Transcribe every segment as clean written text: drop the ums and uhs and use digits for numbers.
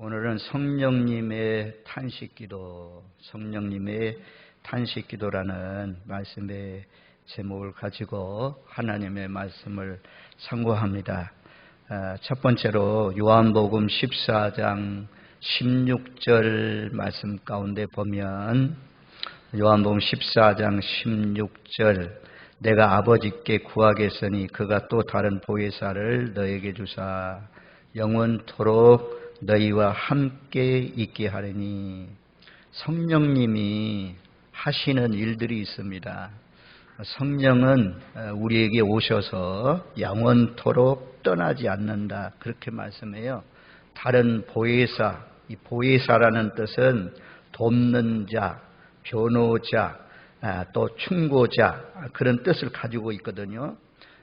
오늘은 성령님의 탄식기도, 성령님의 탄식기도라는 말씀의 제목을 가지고 하나님의 말씀을 상고합니다. 첫 번째로 요한복음 14장 16절 말씀 가운데 보면 요한복음 14장 16절 내가 아버지께 구하겠으니 그가 또 다른 보혜사를 너에게 주사 영원토록 너희와 함께 있게 하리니. 성령님이 하시는 일들이 있습니다. 성령은 우리에게 오셔서 영원토록 떠나지 않는다, 그렇게 말씀해요. 다른 보혜사, 이 보혜사라는 뜻은 돕는 자, 변호자, 또 충고자, 그런 뜻을 가지고 있거든요.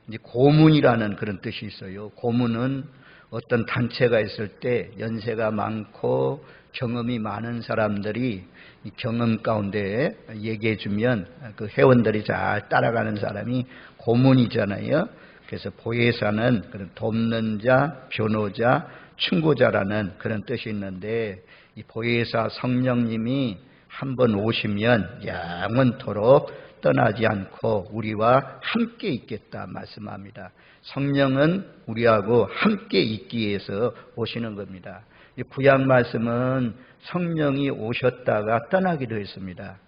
이제 고문이라는 그런 뜻이 있어요. 고문은 어떤 단체가 있을 때 연세가 많고 경험이 많은 사람들이 이 경험 가운데 얘기해 주면 그 회원들이 잘 따라가는 사람이 고문이잖아요. 그래서 보혜사는 그런 돕는 자, 변호자, 충고자라는 그런 뜻이 있는데, 이 보혜사 성령님이 한번 오시면 영원토록 떠나지 않고 우리와 함께 있겠다 말씀합니다. 성령은 우리하고 함께 있기 위해서 오시는 겁니다. 구약 말씀은 성령이 오셨다가 떠나기도 했습니다.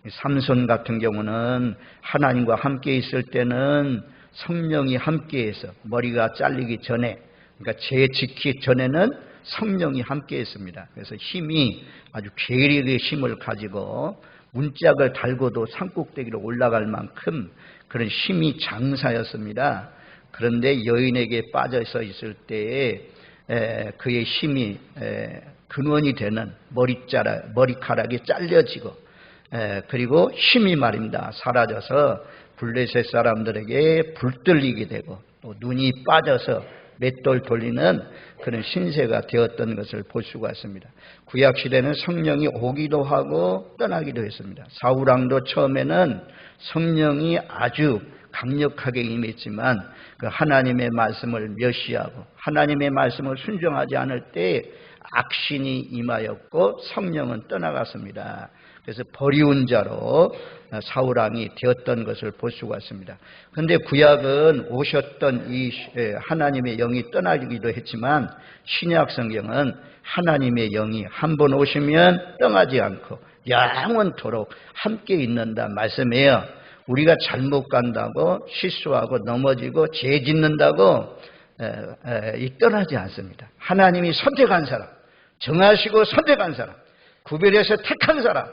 삼손 같은 경우는 하나님과 함께 있을 때는 성령이 함께해서 머리가 잘리기 전에, 그러니까 죄 지키기 전에는 성령이 함께했습니다. 그래서 힘이 아주 괴력의 힘을 가지고 문짝을 달고도 산꼭대기로 올라갈 만큼 그런 힘이 장사였습니다. 그런데 여인에게 빠져서 있을 때에 그의 힘이 근원이 되는 머리카락이 잘려지고, 그리고 힘이 말입니다 사라져서 블레셋 사람들에게 불들리게 되고 또 눈이 빠져서 맷돌 돌리는 그런 신세가 되었던 것을 볼 수가 있습니다. 구약시대는 성령이 오기도 하고 떠나기도 했습니다. 사울왕도 처음에는 성령이 아주 강력하게 임했지만 그 하나님의 말씀을 멸시하고 하나님의 말씀을 순종하지 않을 때 악신이 임하였고 성령은 떠나갔습니다. 그래서 버리운 자로 사울왕이 되었던 것을 볼 수가 있습니다. 그런데 구약은 오셨던 이 하나님의 영이 떠나기도 했지만 신약 성경은 하나님의 영이 한번 오시면 떠나지 않고 영원토록 함께 있는다 말씀이에요. 우리가 잘못 간다고 실수하고 넘어지고 죄 짓는다고 떠나지 않습니다. 하나님이 선택한 사람, 정하시고 선택한 사람, 구별해서 택한 사람,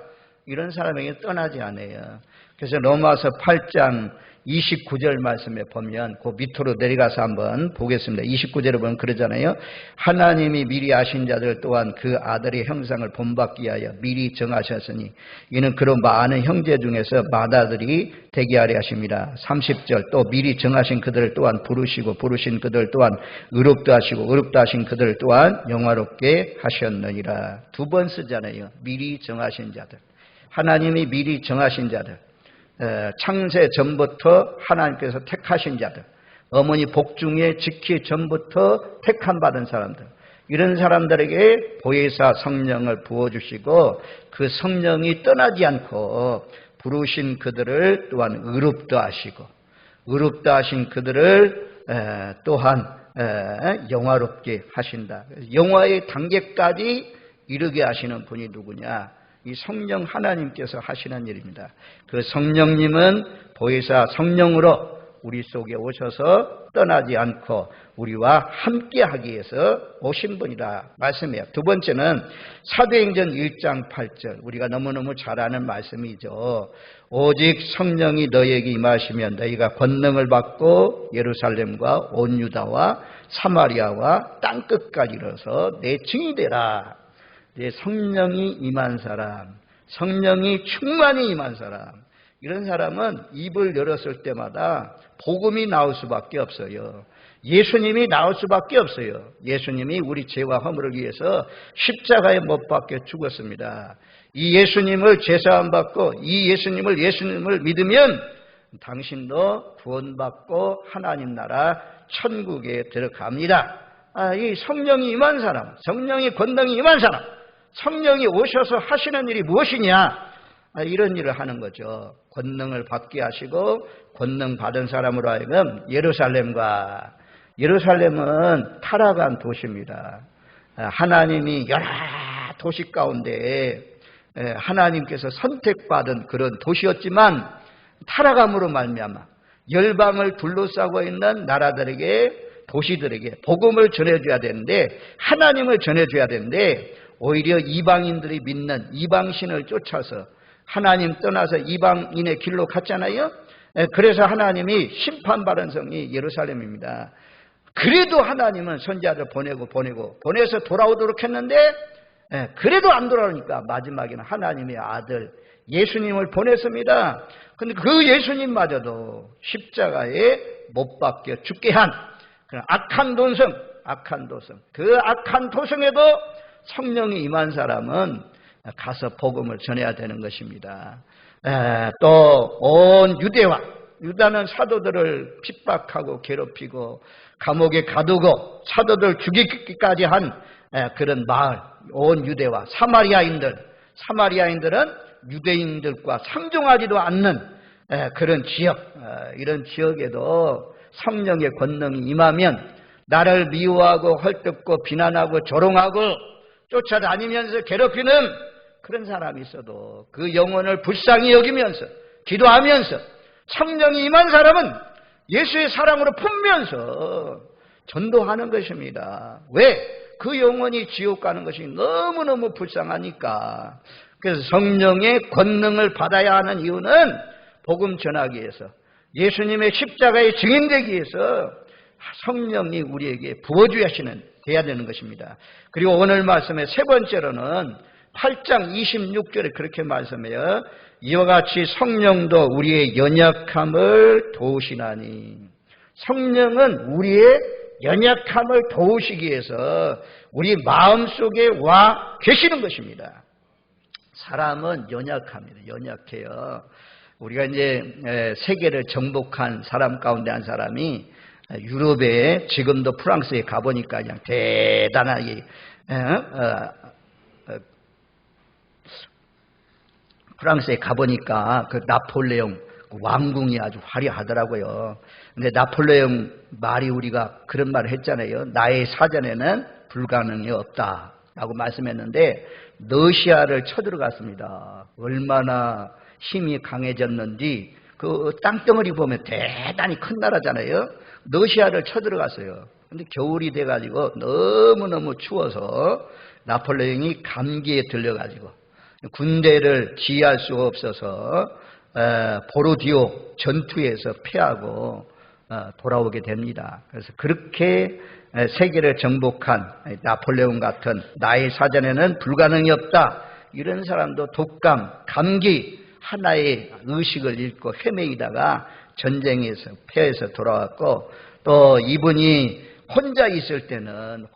이런 사람에게 떠나지 않아요. 그래서 로마서 8장 29절 말씀에 보면 그 밑으로 내려가서 한번 보겠습니다. 29절에 보면 그러잖아요. 하나님이 미리 아신 자들 또한 그 아들의 형상을 본받기 위하여 미리 정하셨으니 이는 그런 많은 형제 중에서 맏아들이 되게 하려 하십니다. 30절 또 미리 정하신 그들을 또한 부르시고 부르신 그들 또한 의롭다 하시고 의롭다 하신 그들 또한 영화롭게 하셨느니라. 두 번 쓰잖아요. 미리 정하신 자들. 하나님이 미리 정하신 자들, 창세 전부터 하나님께서 택하신 자들, 어머니 복중에 지키 전부터 택함 받은 사람들, 이런 사람들에게 보혜사 성령을 부어주시고 그 성령이 떠나지 않고 부르신 그들을 또한 의롭다 하시고 의롭다 하신 그들을 또한 영화롭게 하신다. 영화의 단계까지 이르게 하시는 분이 누구냐? 이 성령 하나님께서 하시는 일입니다. 그 성령님은 보혜사 성령으로 우리 속에 오셔서 떠나지 않고 우리와 함께하기 위해서 오신 분이라 말씀이에요. 두 번째는 사도행전 1장 8절, 우리가 너무너무 잘 아는 말씀이죠. 오직 성령이 너희에게 임하시면 너희가 권능을 받고 예루살렘과 온 유다와 사마리아와 땅끝까지 이르러서 내 증인이 되라. 성령이 임한 사람, 성령이 충만히 임한 사람, 이런 사람은 입을 열었을 때마다 복음이 나올 수밖에 없어요. 예수님이 나올 수밖에 없어요. 예수님이 우리 죄와 허물을 위해서 십자가에 못 박혀 죽었습니다. 이 예수님을 죄사함 받고 이 예수님을 믿으면 당신도 구원받고 하나님 나라 천국에 들어갑니다. 이 성령이 임한 사람, 성령의 권능이 임한 사람, 성령이 오셔서 하시는 일이 무엇이냐? 이런 일을 하는 거죠. 권능을 받게 하시고 권능 받은 사람으로 하여금 예루살렘은 타락한 도시입니다. 하나님이 여러 도시 가운데 하나님께서 선택받은 그런 도시였지만 타락함으로 말미암아 열방을 둘러싸고 있는 나라들에게, 도시들에게 복음을 전해줘야 되는데, 하나님을 전해줘야 되는데 오히려 이방인들이 믿는 이방신을 쫓아서 하나님 떠나서 이방인의 길로 갔잖아요. 그래서 하나님이 심판받은 성이 예루살렘입니다. 그래도 하나님은 선지자를 보내서 돌아오도록 했는데, 그래도 안 돌아오니까 마지막에는 하나님의 아들 예수님을 보냈습니다. 근데 그 예수님마저도 십자가에 못 박혀 죽게 한 악한 도성, 그 악한 도성에도 성령이 임한 사람은 가서 복음을 전해야 되는 것입니다. 또 온 유다는 사도들을 핍박하고 괴롭히고 감옥에 가두고 사도들 죽이기까지 한 그런 마을, 온 유대와 사마리아인들은 유대인들과 상종하지도 않는 그런 지역, 이런 지역에도 성령의 권능이 임하면 나를 미워하고 헐뜯고 비난하고 조롱하고 쫓아다니면서 괴롭히는 그런 사람이 있어도 그 영혼을 불쌍히 여기면서 기도하면서 성령이 임한 사람은 예수의 사랑으로 품면서 전도하는 것입니다. 왜? 그 영혼이 지옥 가는 것이 너무너무 불쌍하니까. 그래서 성령의 권능을 받아야 하는 이유는 복음 전하기 위해서, 예수님의 십자가의 증인되기 위해서 성령이 우리에게 부어주시는 돼야 되는 것입니다. 그리고 오늘 말씀의 세 번째로는 8장 26절에 그렇게 말씀해요. 이와 같이 성령도 우리의 연약함을 도우시나니. 성령은 우리의 연약함을 도우시기 위해서 우리 마음속에 와 계시는 것입니다. 사람은 연약합니다. 연약해요. 우리가 이제 세계를 정복한 사람 가운데 한 사람이 유럽에, 지금도 프랑스에 가보니까 그냥 대단하게 프랑스에 가보니까 그 나폴레옹 왕궁이 아주 화려하더라고요. 근데 나폴레옹 말이, 우리가 그런 말을 했잖아요. 나의 사전에는 불가능이 없다라고 말씀했는데 러시아를 쳐들어갔습니다. 얼마나 힘이 강해졌는지 그 땅덩어리 보면 대단히 큰 나라잖아요. 러시아를 쳐들어갔어요. 근데 겨울이 돼가지고 너무너무 추워서 나폴레옹이 감기에 들려가지고 군대를 지휘할 수 없어서 보로디오 전투에서 패하고 돌아오게 됩니다. 그래서 그렇게 세계를 정복한 나폴레옹 같은 나의 사전에는 불가능이 없다, 이런 사람도 독감, 감기 하나의 의식을 잃고 헤매이다가 전쟁에서 패해서 돌아왔고, 또 이분이 혼자 있을 때는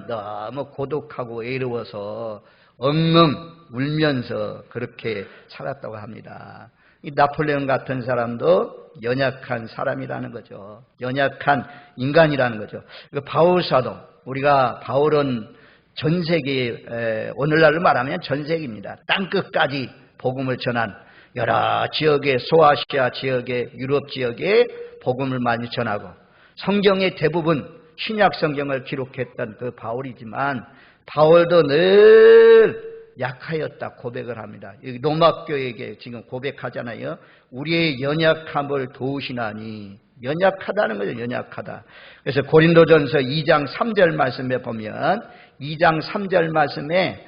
너무 고독하고 외로워서 엉엉 울면서 그렇게 살았다고 합니다. 이 나폴레옹 같은 사람도 연약한 사람이라는 거죠. 연약한 인간이라는 거죠. 바울 사도, 우리가 바울은 전 세계에, 오늘날로 말하면 전 세계입니다. 땅끝까지 복음을 전한, 여러 지역의, 소아시아 지역의, 유럽 지역에 복음을 많이 전하고, 성경의 대부분 신약 성경을 기록했던 그 바울이지만 바울도 늘 약하였다 고백을 합니다. 로마 교회에게 지금 고백하잖아요. 우리의 연약함을 도우시나니. 연약하다는 거죠. 연약하다. 그래서 고린도전서 2장 3절 말씀에 보면 2장 3절 말씀에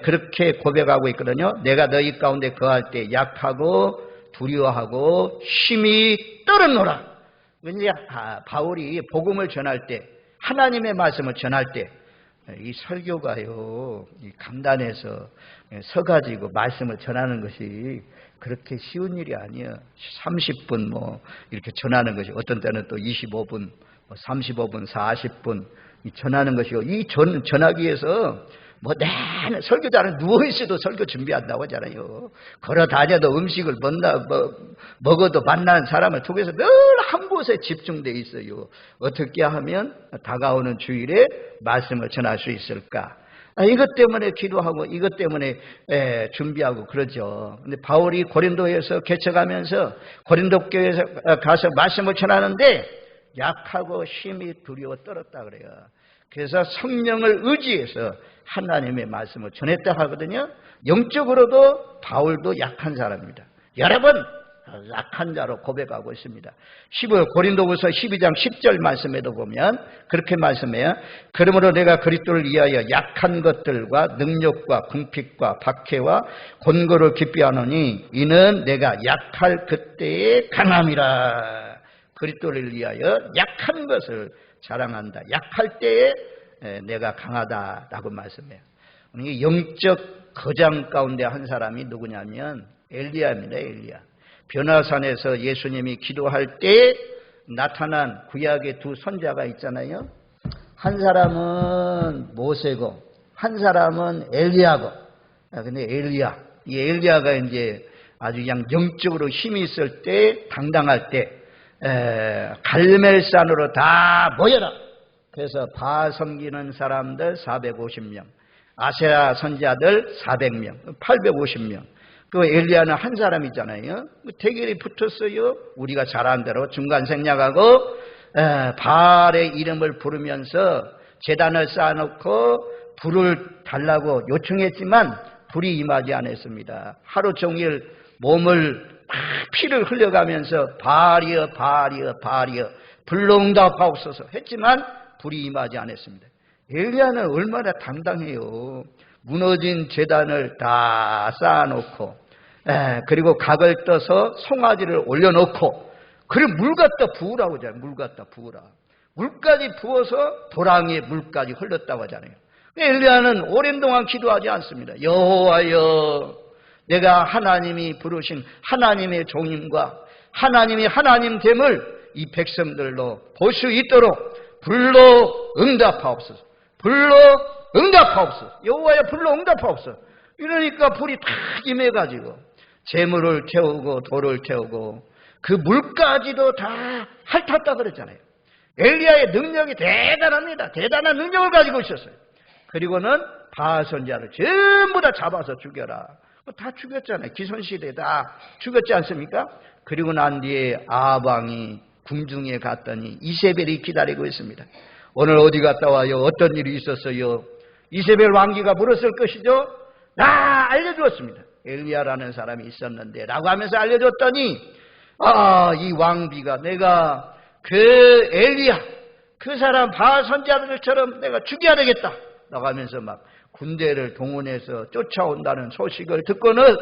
그렇게 고백하고 있거든요. 내가 너희 가운데 거할 때 약하고 두려워하고 심히 떨었노라. 이제 바울이 복음을 전할 때, 하나님의 말씀을 전할 때, 이 설교가요, 이 강단에서 서가지고 말씀을 전하는 것이 그렇게 쉬운 일이 아니에요. 30분 이렇게 전하는 것이, 어떤 때는 또 25분, 35분, 40분 전하는 것이고, 이 전하기 위해서 뭐 내내 설교자는 누워있어도 설교 준비한다고 하잖아요. 걸어 다녀도 음식을 먹어도 만나는 사람을 통해서 늘 한 곳에 집중되어 있어요. 어떻게 하면 다가오는 주일에 말씀을 전할 수 있을까? 이것 때문에 기도하고 이것 때문에 준비하고 그러죠. 근데 바울이 고린도에서 개척하면서 고린도 교회에서 가서 말씀을 전하는데 약하고 심히 두려워 떨었다 그래요. 그래서 성령을 의지해서 하나님의 말씀을 전했다 하거든요. 영적으로도 바울도 약한 사람입니다. 여러 번 약한 자로 고백하고 있습니다. 고린도후서 12장 10절 말씀에도 보면 그렇게 말씀해요. 그러므로 내가 그리스도를 위하여 약한 것들과 능력과 궁핍과 박해와 곤고를 기뻐하노니 이는 내가 약할 그때에 강함이라. 그리스도를 위하여 약한 것을 자랑한다. 약할 때에 내가 강하다라고 말씀해요. 영적 거장 가운데 한 사람이 누구냐면 엘리야입니다. 엘리야. 변화산에서 예수님이 기도할 때 나타난 구약의 두 선자가 있잖아요. 한 사람은 모세고 한 사람은 엘리야고. 근데 이 엘리야가 이제 아주 영적으로 힘이 있을 때, 당당할 때 갈멜산으로 다 모여라. 그래서 바알 섬기는 사람들 450명, 아세라 선자들 400명, 850명. 그 엘리야는 한 사람이잖아요. 대결이 붙었어요. 우리가 잘 아는 대로 중간 생략하고 바알의 이름을 부르면서 제단을 쌓아놓고 불을 달라고 요청했지만 불이 임하지 않았습니다. 하루 종일 몸을 피를 흘려가면서 바알이여 바알이여 바알이여 불로 응답하옵소서 했지만 불이 임하지 않았습니다. 엘리야는 얼마나 당당해요. 무너진 제단을 다 쌓아놓고 그리고 각을 떠서 송아지를 올려놓고 그리고 물 갖다 부으라고 하잖아요. 물 갖다 부으라. 물까지 부어서 도랑에 물까지 흘렀다고 하잖아요. 엘리야는 오랜 동안 기도하지 않습니다. 여호와여, 내가 하나님이 부르신 하나님의 종임과 하나님이 하나님 됨을 이 백성들로 볼 수 있도록 불로 응답하옵소서. 불로 응답하옵소서. 여호와여, 불로 응답하옵소서. 이러니까 불이 탁 임해가지고 재물을 태우고 돌을 태우고 그 물까지도 다 핥았다 그랬잖아요. 엘리야의 능력이 대단합니다. 대단한 능력을 가지고 있었어요. 그리고는 바알 선자를 전부 다 잡아서 죽여라. 다 죽였잖아요. 기선시대 다 죽였지 않습니까? 그리고 난 뒤에 아합 왕이 궁중에 갔더니 이세벨이 기다리고 있습니다. 오늘 어디 갔다 와요? 어떤 일이 있었어요? 이세벨 왕기가 물었을 것이죠. 알려주었습니다. 엘리야라는 사람이 있었는데 라고 하면서 알려줬더니 이 왕비가 내가 그 엘리야 그 사람 바알 선자들처럼 내가 죽여야 되겠다 라고 하면서 막 군대를 동원해서 쫓아온다는 소식을 듣고는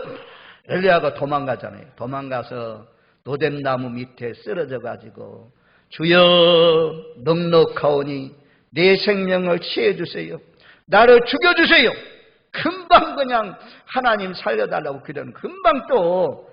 엘리야가 도망가잖아요. 도망가서 노뎀나무 밑에 쓰러져 가지고 주여 넉넉하오니 내 생명을 취해주세요. 나를 죽여주세요. 금방 그냥 하나님 살려달라고 기도하는 금방 또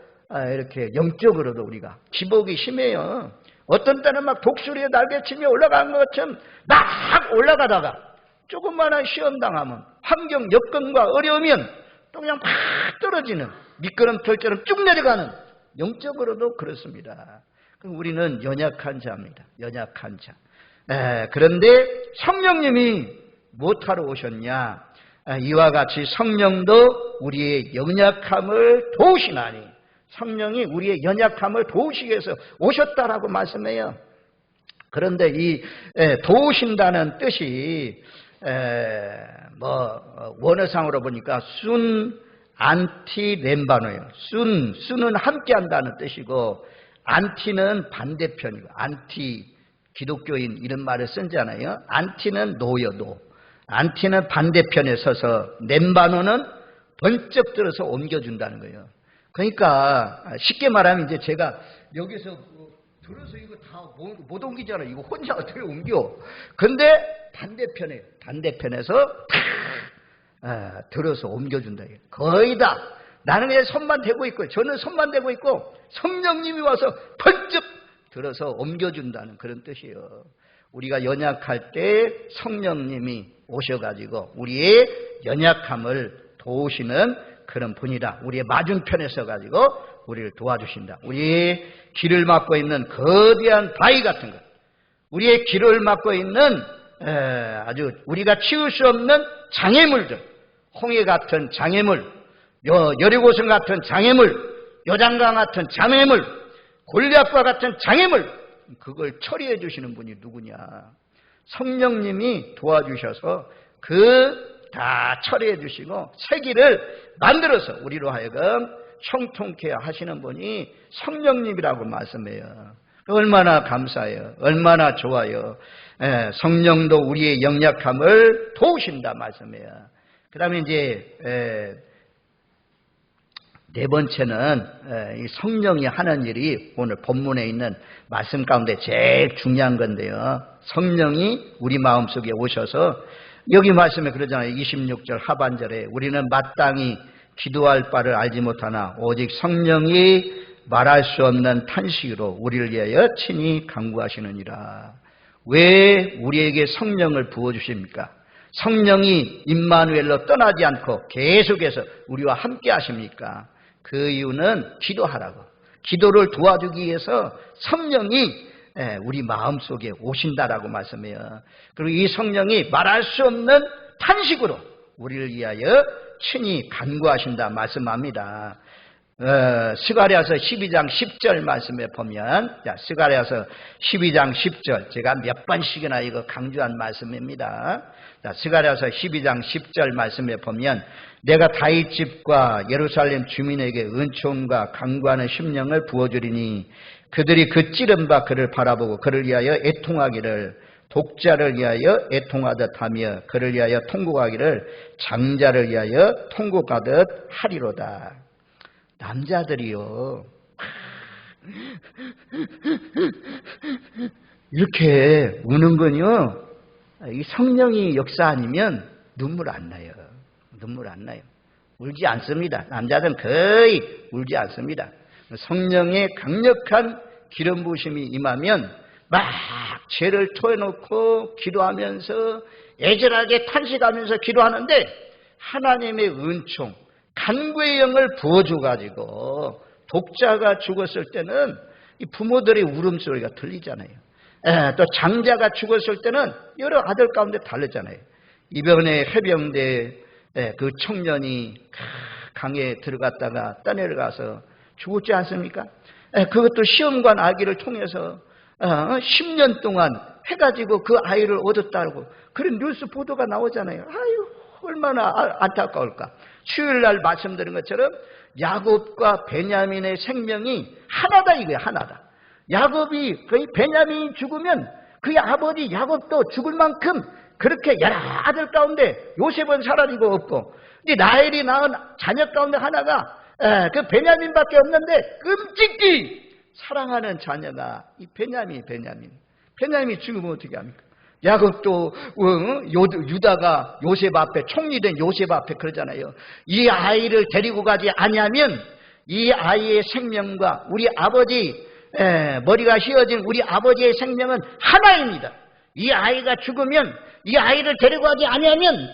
이렇게 영적으로도 우리가 기복이 심해요. 어떤 때는 막 독수리에 날개치며 올라간 것처럼 막 올라가다가 조금만한 시험 당하면 환경 여건과 어려우면 또 그냥 막 떨어지는 미끄럼틀처럼 쭉 내려가는 영적으로도 그렇습니다. 우리는 연약한 자입니다. 연약한 자. 그런데 성령님이 무엇하러 오셨냐? 이와 같이 성령도 우리의 연약함을 도우시나니 성령이 우리의 연약함을 도우시기 위해서 오셨다라고 말씀해요. 그런데 이 도우신다는 뜻이 원어상으로 보니까 순 안티 렘바노예요. 순은 함께한다는 뜻이고 안티는 반대편이고 안티 기독교인 이런 말을 쓰잖아요. 안티는 노요 노. 안티는 반대편에 서서 렘바노는 번쩍 들어서 옮겨준다는 거예요. 그러니까 쉽게 말하면 이제 제가 여기서 들어서 이거 다 못 옮기잖아요. 이거 혼자 어떻게 옮겨? 근데 반대편에서 들어서 옮겨준다. 거의 다 나는 그냥 손만 대고 있고 저는 손만 대고 있고 성령님이 와서 번쩍 들어서 옮겨준다는 그런 뜻이에요. 우리가 연약할 때 성령님이 오셔가지고 우리의 연약함을 도우시는 그런 분이다. 우리의 맞은편에 서가지고 우리를 도와주신다. 우리의 길을 막고 있는 거대한 바위 같은 것, 우리의 길을 막고 있는 아주 우리가 치울 수 없는 장애물들, 홍해 같은 장애물, 여리고성 같은 장애물, 요단강 같은 장애물, 골리앗과 같은 장애물, 그걸 처리해 주시는 분이 누구냐? 성령님이 도와주셔서 다 처리해 주시고 새 길을 만들어서 우리로 하여금 형통케 하시는 분이 성령님이라고 말씀해요. 얼마나 감사해요. 얼마나 좋아요. 성령도 우리의 연약함을 도우신다 말씀해요. 그 다음에 이제 네 번째는 이 성령이 하는 일이 오늘 본문에 있는 말씀 가운데 제일 중요한 건데요. 성령이 우리 마음속에 오셔서 여기 말씀에 그러잖아요. 26절 하반절에 우리는 마땅히 기도할 바를 알지 못하나 오직 성령이 말할 수 없는 탄식으로 우리를 위하여 친히 간구하시느니라. 왜 우리에게 성령을 부어주십니까? 성령이 임마누엘로 떠나지 않고 계속해서 우리와 함께 하십니까? 그 이유는 기도하라고. 기도를 도와주기 위해서 성령이 우리 마음속에 오신다라고 말씀해요. 그리고 이 성령이 말할 수 없는 탄식으로 우리를 위하여 친히 간구하신다 말씀합니다. 스가랴서 12장 10절 말씀에 보면, 스가랴서 12장 10절, 제가 몇 번씩이나 이거 강조한 말씀입니다. 스가랴서 12장 10절 말씀에 보면, 내가 다윗 집과 예루살렘 주민에게 은총과 간구하는 심령을 부어주리니 그들이 그 찌른 바 그를 바라보고 그를 위하여 애통하기를, 독자를 위하여 애통하듯 하며 그를 위하여 통곡하기를 장자를 위하여 통곡하듯 하리로다. 남자들이요, 이렇게 우는 건요, 이 성령이 역사 아니면 눈물 안 나요. 눈물 안 나요. 울지 않습니다. 남자들은 거의 울지 않습니다. 성령의 강력한 기름 부으심이 임하면 막 죄를 토해놓고 기도하면서 애절하게 탄식하면서 기도하는데 하나님의 은총, 간구의 영을 부어줘가지고 독자가 죽었을 때는 이 부모들의 울음소리가 들리잖아요. 또 장자가 죽었을 때는 여러 아들 가운데 다르잖아요. 이번에 해병대 그 청년이 강에 들어갔다가 떠내려가서 죽었지 않습니까? 그것도 시험관 아기를 통해서 10년 동안 해가지고 그 아이를 얻었다고 그런 뉴스 보도가 나오잖아요. 아유, 얼마나 안타까울까. 수요일날 말씀드린 것처럼 야곱과 베냐민의 생명이 하나다 이거야. 하나다. 야곱이 거의 베냐민이 죽으면 그의 아버지 야곱도 죽을 만큼 그렇게 여러 아들 가운데 요셉은 사라지고 없고, 근데 라헬이 낳은 자녀 가운데 하나가 그 베냐민밖에 없는데 끔찍히 사랑하는 자녀가 이 베냐민이 죽으면 어떻게 합니까? 야곱도 유다가 요셉 앞에, 총리된 요셉 앞에 그러잖아요. 이 아이를 데리고 가지 아니하면 이 아이의 생명과 우리 아버지 머리가 휘어진 우리 아버지의 생명은 하나입니다. 이 아이가 죽으면, 이 아이를 데리고 가지 아니하면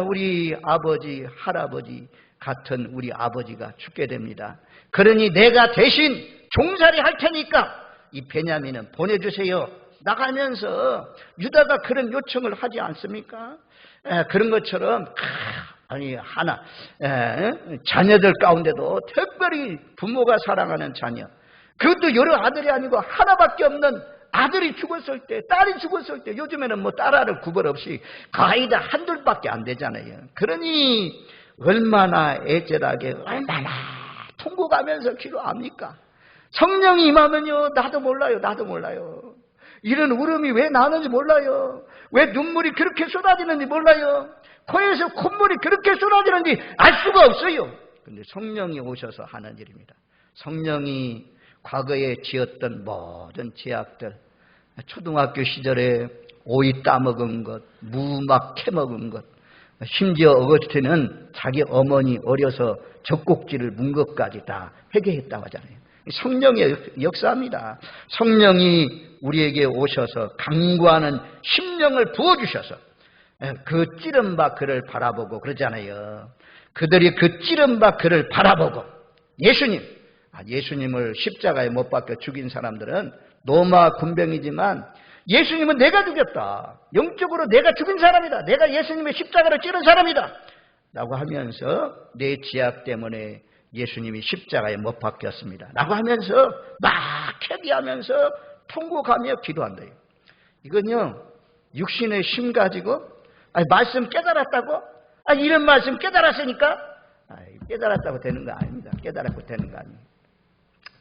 우리 아버지, 할아버지 같은 우리 아버지가 죽게 됩니다. 그러니 내가 대신 종살이 할 테니까 이 베냐민은 보내주세요. 나가면서 유다가 그런 요청을 하지 않습니까? 그런 것처럼 자녀들 가운데도 특별히 부모가 사랑하는 자녀, 그것도 여러 아들이 아니고 하나밖에 없는 아들이 죽었을 때, 딸이 죽었을 때, 요즘에는 뭐 딸아를 구별 없이 거의 다 한둘밖에 안 되잖아요. 그러니 얼마나 애절하게, 얼마나 통곡하면서 기도합니까? 성령이 임하면요, 나도 몰라요. 이런 울음이 왜 나는지 몰라요. 왜 눈물이 그렇게 쏟아지는지 몰라요. 코에서 콧물이 그렇게 쏟아지는지 알 수가 없어요. 근데 성령이 오셔서 하는 일입니다. 성령이 과거에 지었던 모든 죄악들, 초등학교 시절에 오이 따먹은 것, 무 막 캐먹은 것, 심지어 어거스틴은 자기 어머니 어려서 젖꼭지를 문 것까지 다 회개했다고 하잖아요. 성령의 역사입니다. 성령이 우리에게 오셔서 간구하는 심령을 부어주셔서 그 찌른바 그를 바라보고 그러잖아요. 그들이 그 찌른바 그를 바라보고 예수님을 십자가에 못 박혀 죽인 사람들은 로마 군병이지만 예수님은 내가 죽였다. 영적으로 내가 죽인 사람이다. 내가 예수님의 십자가를 찌른 사람이다. 라고 하면서 내 죄악 때문에 예수님이 십자가에 못 박혔습니다. 라고 하면서 막 회개하면서 통곡하며 기도한다. 이건요, 육신의 힘 가지고 말씀 깨달았다고? 이런 말씀 깨달았으니까? 깨달았다고 되는 거 아닙니다. 깨달았고 되는 거 아니에요.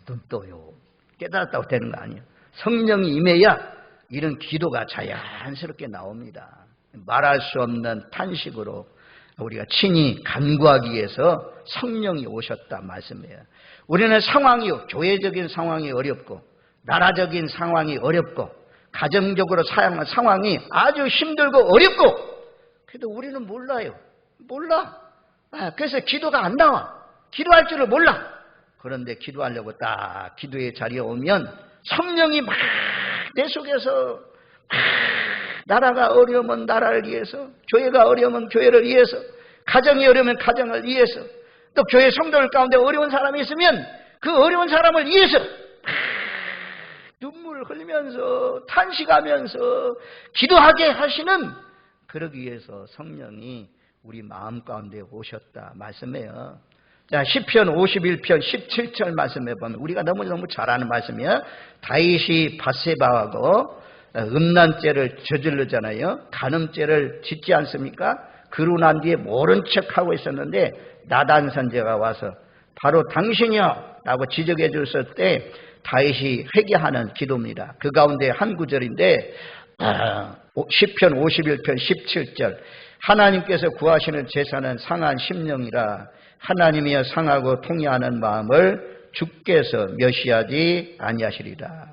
눈 떠요. 깨달았다고 되는 거 아니에요. 성령이 임해야 이런 기도가 자연스럽게 나옵니다. 말할 수 없는 탄식으로 우리가 친히 간구하기 위해서 성령이 오셨다 말씀이에요. 우리는 교회적인 상황이 어렵고 나라적인 상황이 어렵고 가정적으로 상황이 아주 힘들고 어렵고 그래도 우리는 몰라요. 그래서 기도가 안 나와. 기도할 줄을 몰라. 그런데 기도하려고 딱 기도의 자리에 오면 성령이 막 내 속에서 나라가 어려우면 나라를 위해서, 교회가 어려우면 교회를 위해서, 가정이 어려우면 가정을 위해서, 또 교회 성도들 가운데 어려운 사람이 있으면 그 어려운 사람을 위해서 눈물 흘리면서 탄식하면서 기도하게 하시는, 그러기 위해서 성령이 우리 마음 가운데 오셨다 말씀해요. 자, 시편 51편 17절 말씀해 보면 우리가 너무너무 잘 아는 말씀이에요. 다윗이 밧세바하고 음란죄를 저지르잖아요. 간음죄를 짓지 않습니까? 그러고 난 뒤에 모른 척하고 있었는데 나단 선지자가 와서 바로 당신이요 라고 지적해 줬을 때 다윗이 회개하는 기도입니다. 그 가운데 한 구절인데 시편 51편 17절 하나님께서 구하시는 제사는 상한 심령이라 하나님이여 상하고 통회하는 마음을 주께서 멸시하지 아니하시리라.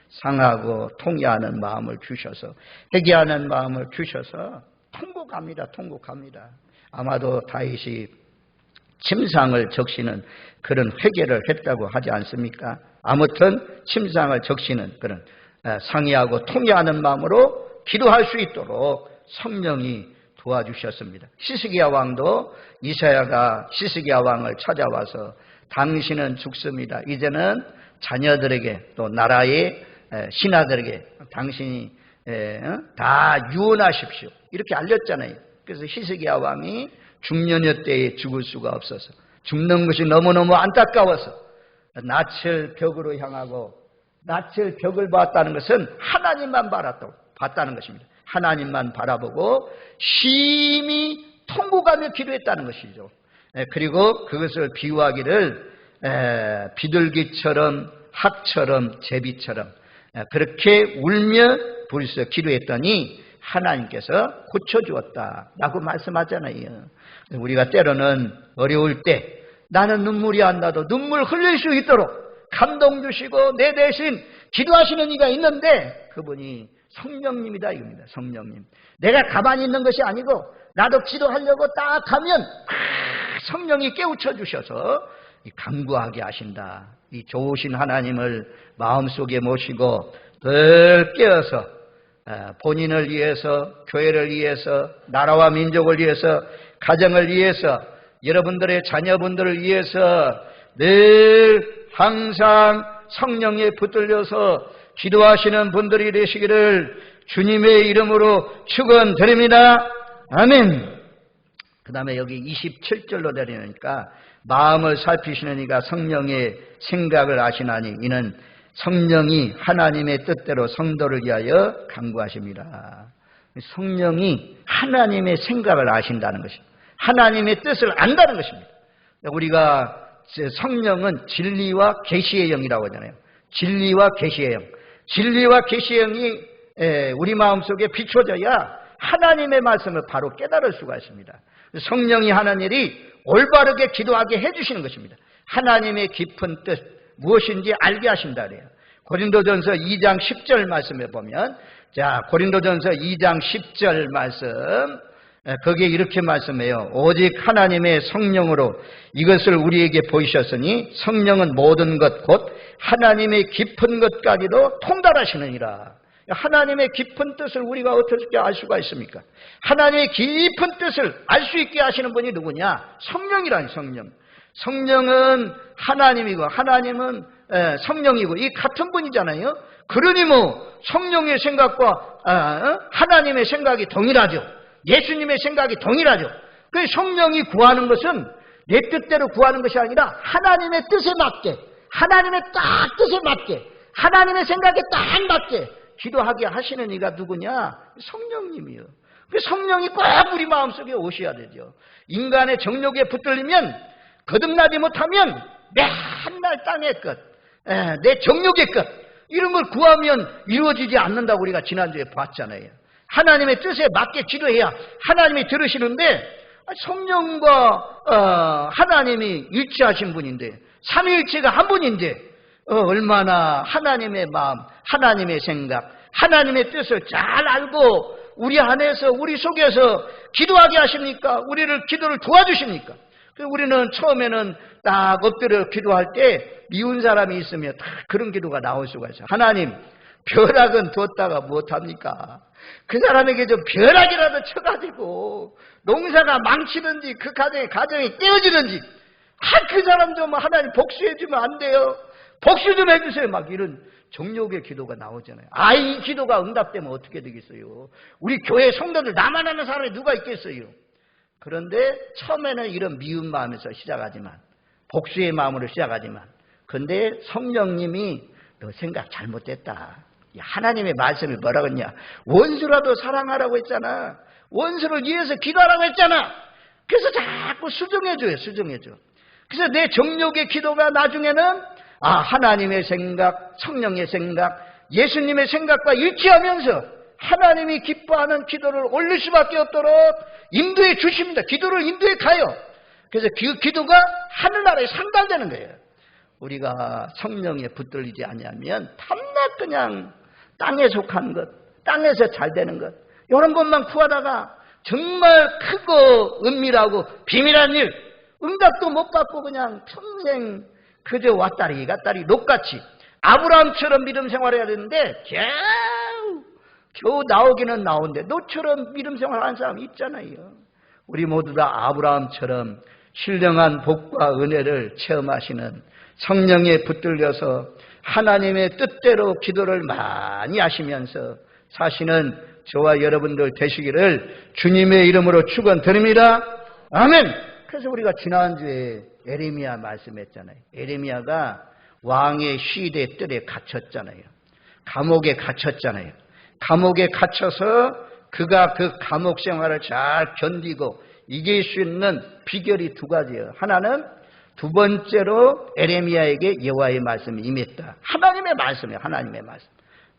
상하고 통회하는 마음을 주셔서, 회개하는 마음을 주셔서 통곡합니다. 아마도 다윗이 침상을 적시는 그런 회개를 했다고 하지 않습니까? 아무튼 침상을 적시는 그런 상의하고 통회하는 마음으로 기도할 수 있도록 성령이 도와주셨습니다. 시스기야 왕도 이사야가 시스기야 왕을 찾아와서 당신은 죽습니다. 이제는 자녀들에게 또 나라의 신하들에게 당신이 다 유언하십시오. 이렇게 알렸잖아요. 그래서 시스기야 왕이 중년여 때에 죽을 수가 없어서 죽는 것이 너무너무 안타까워서 낯을 벽으로 향하고 낯을 벽을 봤다는 것은 하나님만 봤다는 것입니다. 하나님만 바라보고 심히 통곡하며 기도했다는 것이죠. 그리고 그것을 비유하기를 비둘기처럼 학처럼 제비처럼 그렇게 울며 부르짖어 기도했더니 하나님께서 고쳐주었다라고 말씀하잖아요. 우리가 때로는 어려울 때 나는 눈물이 안 나도 눈물 흘릴 수 있도록 감동 주시고 내 대신 기도하시는 이가 있는데 그분이 성령님이다 이겁니다. 성령님. 내가 가만히 있는 것이 아니고 나도 기도하려고 딱 하면 성령이 깨우쳐 주셔서 간구하게 하신다. 이 좋으신 하나님을 마음속에 모시고 늘 깨어서 본인을 위해서, 교회를 위해서, 나라와 민족을 위해서, 가정을 위해서, 여러분들의 자녀분들을 위해서 늘 항상 성령에 붙들려서 기도하시는 분들이 되시기를 주님의 이름으로 축원드립니다. 아멘. 그 다음에 여기 27절로 내리니까 마음을 살피시는 이가 성령의 생각을 아시나니 이는 성령이 하나님의 뜻대로 성도를 위하여 간구하십니다. 성령이 하나님의 생각을 아신다는 것입니다. 하나님의 뜻을 안다는 것입니다. 우리가 성령은 진리와 계시의 영이라고 하잖아요. 진리와 계시의 영. 진리와 계시의 영이 우리 마음속에 비춰져야 하나님의 말씀을 바로 깨달을 수가 있습니다. 성령이 하는 일이 올바르게 기도하게 해주시는 것입니다. 하나님의 깊은 뜻 무엇인지 알게 하신다 그래요. 고린도전서 2장 10절 말씀에 보면 고린도전서 2장 10절 말씀 거기에 이렇게 말씀해요. 오직 하나님의 성령으로 이것을 우리에게 보이셨으니 성령은 모든 것 곧 하나님의 깊은 것까지도 통달하시느니라. 하나님의 깊은 뜻을 우리가 어떻게 알 수가 있습니까? 하나님의 깊은 뜻을 알 수 있게 하시는 분이 누구냐? 성령이라니, 성령. 성령은 하나님이고 하나님은 성령이고 이 같은 분이잖아요. 그러니 뭐 성령의 생각과 하나님의 생각이 동일하죠. 예수님의 생각이 동일하죠. 그 성령이 구하는 것은 내 뜻대로 구하는 것이 아니라 하나님의 뜻에 맞게, 하나님의 딱 뜻에 맞게, 하나님의 생각에 딱 맞게 기도하게 하시는 이가 누구냐? 성령님이요. 그 성령이 꼭 우리 마음속에 오셔야 되죠. 인간의 정욕에 붙들리면 거듭나지 못하면 맨날 땅의 것, 내 정욕의 것 이런 걸 구하면 이루어지지 않는다고 우리가 지난주에 봤잖아요. 하나님의 뜻에 맞게 기도해야 하나님이 들으시는데 성령과 하나님이 일치하신 분인데 삼위일체가 한 분인데 얼마나 하나님의 마음, 하나님의 생각, 하나님의 뜻을 잘 알고 우리 안에서 우리 속에서 기도하게 하십니까? 우리를 기도를 도와주십니까? 우리는 처음에는 딱 엎드려 기도할 때 미운 사람이 있으면 다 그런 기도가 나올 수가 있어요. 하나님, 벼락은 뒀다가 못합니까? 그 사람에게 좀 벼락이라도 쳐가지고 농사가 망치든지 그 가정이 깨어지든지 그 사람 좀 하나님 복수해주면 안 돼요? 복수 좀 해주세요. 막 이런 정욕의 기도가 나오잖아요. 이 기도가 응답되면 어떻게 되겠어요? 우리 교회 성도들 나만 하는 사람이 누가 있겠어요? 그런데 처음에는 이런 미운 마음에서 시작하지만 복수의 마음으로 시작하지만 근데 성령님이 너 생각 잘못됐다. 하나님의 말씀이 뭐라고 했냐? 원수라도 사랑하라고 했잖아. 원수를 위해서 기도하라고 했잖아. 그래서 자꾸 수정해줘요. 수정해줘. 그래서 내 정욕의 기도가 나중에는 하나님의 생각, 성령의 생각, 예수님의 생각과 일치하면서 하나님이 기뻐하는 기도를 올릴 수밖에 없도록 인도해 주십니다. 기도를 인도해 가요. 그래서 그 기도가 하늘나라에 상달되는 거예요. 우리가 성령에 붙들리지 아니하면 탐나 그냥 땅에 속한 것, 땅에서 잘 되는 것 이런 것만 구하다가 정말 크고 은밀하고 비밀한 일 응답도 못 받고 그냥 평생 그저 왔다리 갔다리 녹같이 아브라함처럼 믿음 생활해야 되는데 겨우 나오기는 나오는데 너처럼 믿음 생활하는 사람 있잖아요. 우리 모두 다 아브라함처럼 신령한 복과 은혜를 체험하시는 성령에 붙들려서 하나님의 뜻대로 기도를 많이 하시면서 사시는 저와 여러분들 되시기를 주님의 이름으로 축원드립니다. 아멘. 그래서 우리가 지난주에 에레미야 말씀했잖아요. 에레미야가 왕의 시대 뜰에 갇혔잖아요. 감옥에 갇혔잖아요. 감옥에 갇혀서 그가 그 감옥 생활을 잘 견디고 이길 수 있는 비결이 두 가지예요. 하나는 두 번째로 에레미야에게 여호와의 말씀이 임했다. 하나님의 말씀이에요. 하나님의 말씀.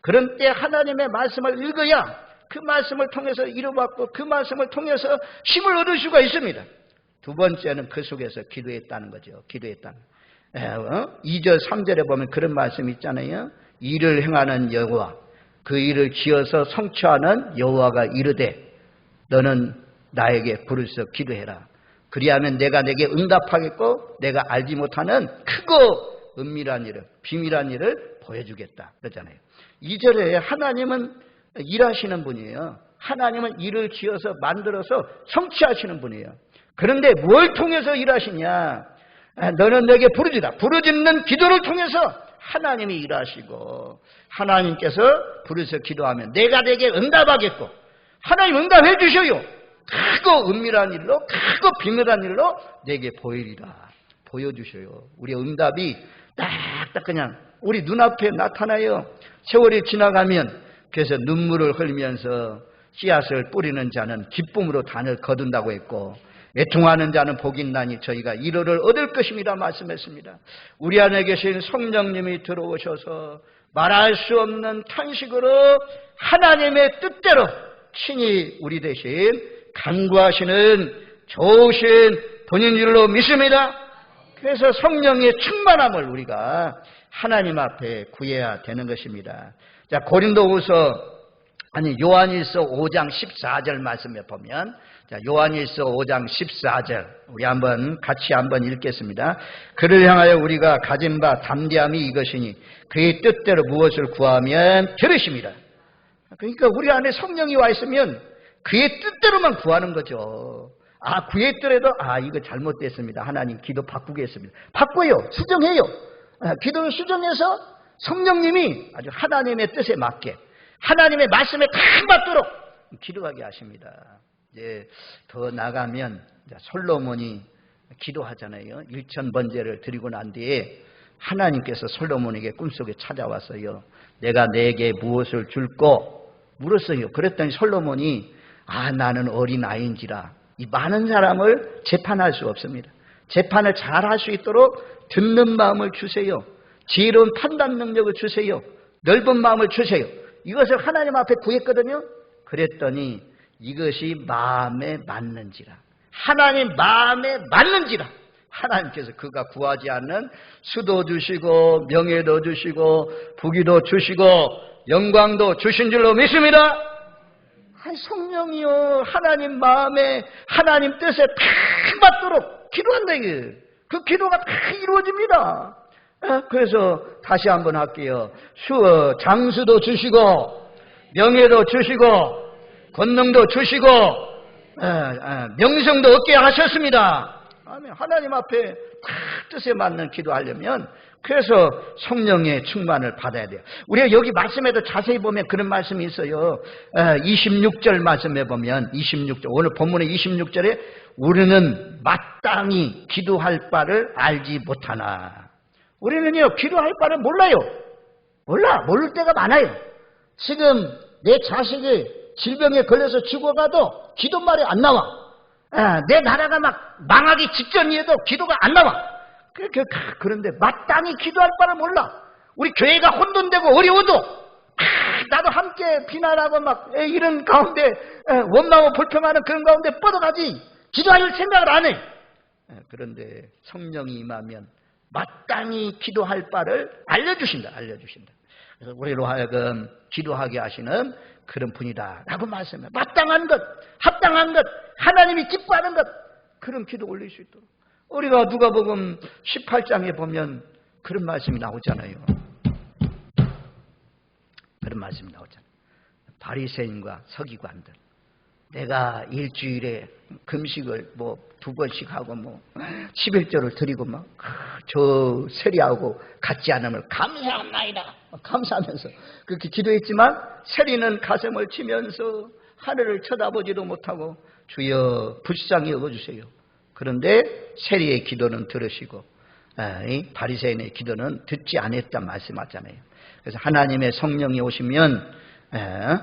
그런 때 하나님의 말씀을 읽어야 그 말씀을 통해서 이루받고 그 말씀을 통해서 힘을 얻을 수가 있습니다. 두 번째는 그 속에서 기도했다는 거죠. 기도했다는. 2절 3절에 보면 그런 말씀이 있잖아요. 일을 행하는 여호와 그 일을 지어서 성취하는 여호와가 이르되 너는 나에게 부르짖어 기도해라. 그리하면 내가 내게 응답하겠고 내가 알지 못하는 크고 은밀한 일을 비밀한 일을 보여주겠다 그러잖아요. 2절에 하나님은 일하시는 분이에요. 하나님은 일을 지어서 만들어서 성취하시는 분이에요. 그런데 뭘 통해서 일하시냐? 너는 내게 부르짖다. 부르짖는 기도를 통해서 하나님이 일하시고 하나님께서 부르짖어 기도하면 내가 내게 응답하겠고 하나님 응답해 주셔요. 크고 은밀한 일로 크고 비밀한 일로 내게 보이리라. 보여주셔요. 우리의 응답이 딱딱 그냥 우리 눈앞에 나타나요. 세월이 지나가면 그래서 눈물을 흘리면서 씨앗을 뿌리는 자는 기쁨으로 단을 거둔다고 했고 애통하는 자는 복이 있나니 저희가 이로를 얻을 것입니다 말씀했습니다. 우리 안에 계신 성령님이 들어오셔서 말할 수 없는 탄식으로 하나님의 뜻대로 친히 우리 대신 간구하시는 좋으신 분인 줄로 믿습니다. 그래서 성령의 충만함을 우리가 하나님 앞에 구해야 되는 것입니다. 자, 요한일서 5장 14절 말씀에 보면 자, 요한일서 5장 14절 우리 같이 한번 읽겠습니다. 그를 향하여 우리가 가진 바 담대함이 이것이니 그의 뜻대로 무엇을 구하면 들으십니다. 그러니까 우리 안에 성령이 와 있으면 그의 뜻대로만 구하는 거죠. 구했더라도 이거 잘못됐습니다. 하나님 기도 바꾸겠습니다. 바꿔요. 수정해요. 기도를 수정해서 성령님이 아주 하나님의 뜻에 맞게 하나님의 말씀에 딱 맞도록 기도하게 하십니다. 이제 더 나가면 솔로몬이 기도하잖아요. 1000번제를 드리고 난 뒤에 하나님께서 솔로몬에게 꿈속에 찾아왔어요. 내가 내게 무엇을 줄꼬 물었어요. 그랬더니 솔로몬이 나는 어린아이인지라 이 많은 사람을 재판할 수 없습니다. 재판을 잘할 수 있도록 듣는 마음을 주세요. 지혜로운 판단 능력을 주세요. 넓은 마음을 주세요. 이것을 하나님 앞에 구했거든요. 그랬더니 이것이 마음에 맞는지라. 하나님 마음에 맞는지라. 하나님께서 그가 구하지 않는 수도 주시고 명예도 주시고 부귀도 주시고 영광도 주신 줄로 믿습니다. 성령이요 하나님 마음에 하나님 뜻에 딱 맞도록 기도한다. 그 기도가 다 이루어집니다. 그래서 다시 한번 할게요. 장수도 주시고 명예도 주시고 권능도 주시고 명성도 얻게 하셨습니다. 아멘. 하나님 앞에 딱 뜻에 맞는 기도하려면 그래서 성령의 충만을 받아야 돼요. 우리가 여기 말씀에도 자세히 보면 그런 말씀이 있어요. 26절 말씀에 보면 26절 오늘 본문의 26절에 우리는 마땅히 기도할 바를 알지 못하나. 우리는요 기도할 바를 몰라요. 모를 때가 많아요. 지금 내 자식이 질병에 걸려서 죽어가도 기도 말이 안 나와. 내 나라가 막 망하기 직전이어도 기도가 안 나와. 그런데 마땅히 기도할 바를 몰라. 우리 교회가 혼돈되고 어려워도 나도 함께 비난하고 막 이런 가운데 원망하고 불평하는 그런 가운데 뻗어가지 기도할 생각을 안 해. 그런데 성령이 임하면 마땅히 기도할 바를 알려주신다. 그래서 우리로 하여금 기도하게 하시는 그런 분이다 라고 말씀해요. 마땅한 것, 합당한 것, 하나님이 기뻐하는 것, 그런 기도 올릴 수 있도록. 우리가 누가복음 18장에 보면 그런 말씀이 나오잖아요. 그런 말씀이 나오잖아요. 바리새인과 서기관들, 내가 일주일에 금식을 2번씩 하고 11조를 드리고 저 세리하고 같지 않음을 감사합나이다 감사하면서 그렇게 기도했지만 세리는 가슴을 치면서 하늘을 쳐다보지도 못하고 주여 불쌍히 여겨주세요. 그런데 세리의 기도는 들으시고 바리새인의 기도는 듣지 않았단 말씀하잖아요. 그래서 하나님의 성령이 오시면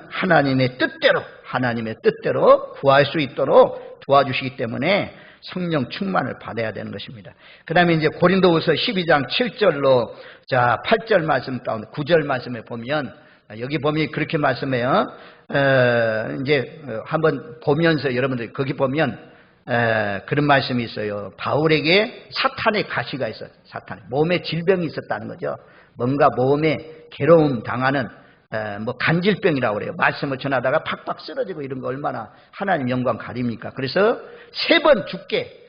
하나님의 뜻대로 구할 수 있도록 도와주시기 때문에 성령 충만을 받아야 되는 것입니다. 그 다음에 이제 고린도후서 12장 7절로 8절 말씀 가운데 9절 말씀에 보면 여기 보면 그렇게 말씀해요. 이제 한번 보면서 여러분들 거기 보면 그런 말씀이 있어요. 바울에게 사탄의 가시가 있어요. 몸에 질병이 있었다는 거죠. 뭔가 몸에 괴로움 당하는 간질병이라고 그래요. 말씀을 전하다가 팍팍 쓰러지고 이런 거 얼마나 하나님 영광 가립니까? 그래서 3번 죽게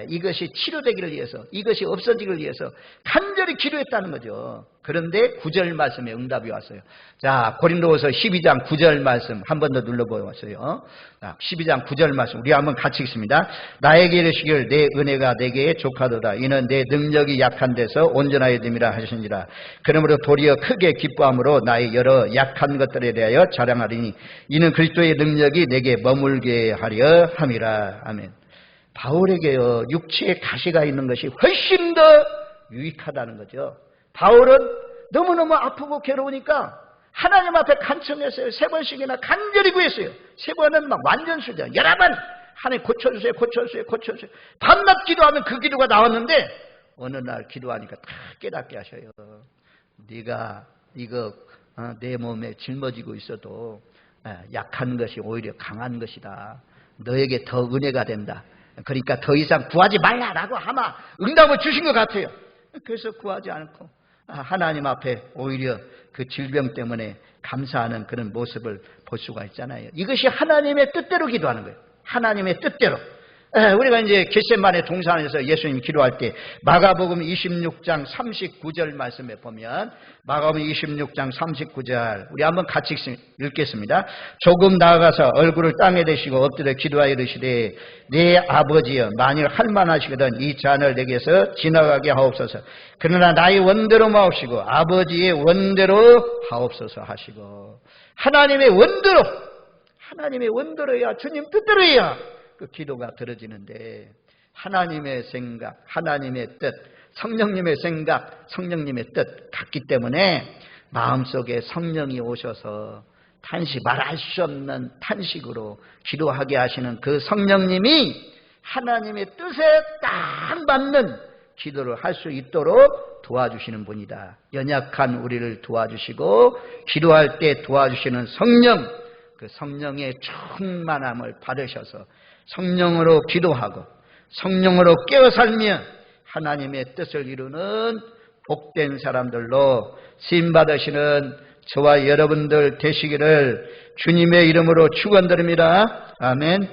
이것이 치료되기를 위해서, 이것이 없어지기를 위해서 간절히 기도했다는 거죠. 그런데 9절 말씀에 응답이 왔어요. 자, 고린도후서 12장 9절 말씀 한 번 더 눌러보았어요. 12장 9절 말씀 우리 한번 같이 읽습니다. 나에게 이르시길 내 은혜가 내게 족하도다. 이는 내 능력이 약한 데서 온전하여 됨이라 하시니라. 그러므로 도리어 크게 기뻐함으로 나의 여러 약한 것들에 대하여 자랑하리니 이는 그리스도의 능력이 내게 머물게 하려 함이라. 아멘. 바울에게요 육체에 가시가 있는 것이 훨씬 더 유익하다는 거죠. 바울은 너무너무 아프고 괴로우니까 하나님 앞에 간청했어요. 3번씩이나 간절히 구했어요. 3번은 막 완전 수전. 여러 번 하나님 고쳐주세요. 밤낮 기도하면 그 기도가 나왔는데 어느 날 기도하니까 다 깨닫게 하셔요. 네가 이거 내 몸에 짊어지고 있어도 약한 것이 오히려 강한 것이다. 너에게 더 은혜가 된다. 그러니까 더 이상 구하지 말라라고 아마 응답을 주신 것 같아요. 그래서 구하지 않고 하나님 앞에 오히려 그 질병 때문에 감사하는 그런 모습을 볼 수가 있잖아요. 이것이 하나님의 뜻대로 기도하는 거예요. 하나님의 뜻대로. 우리가 이제 겟세마네 동산에서 예수님 기도할 때 마가복음 26장 39절 말씀에 보면 마가복음 26장 39절 우리 한번 같이 읽겠습니다. 조금 나아가서 얼굴을 땅에 대시고 엎드려 기도하여 이르시되 내 아버지여 만일 할만하시거든 이 잔을 내게서 지나가게 하옵소서. 그러나 나의 원대로 마옵시고 아버지의 원대로 하옵소서 하시고 하나님의 원대로야 주님 뜻대로야 그 기도가 들어지는데 하나님의 생각, 하나님의 뜻, 성령님의 생각, 성령님의 뜻 같기 때문에 마음속에 성령이 오셔서 말할 수 없는 탄식으로 기도하게 하시는 그 성령님이 하나님의 뜻에 딱 맞는 기도를 할 수 있도록 도와주시는 분이다. 연약한 우리를 도와주시고 기도할 때 도와주시는 성령, 그 성령의 충만함을 받으셔서 성령으로 기도하고 성령으로 깨어 살며 하나님의 뜻을 이루는 복된 사람들로 쓰임받으시는 저와 여러분들 되시기를 주님의 이름으로 축원드립니다. 아멘.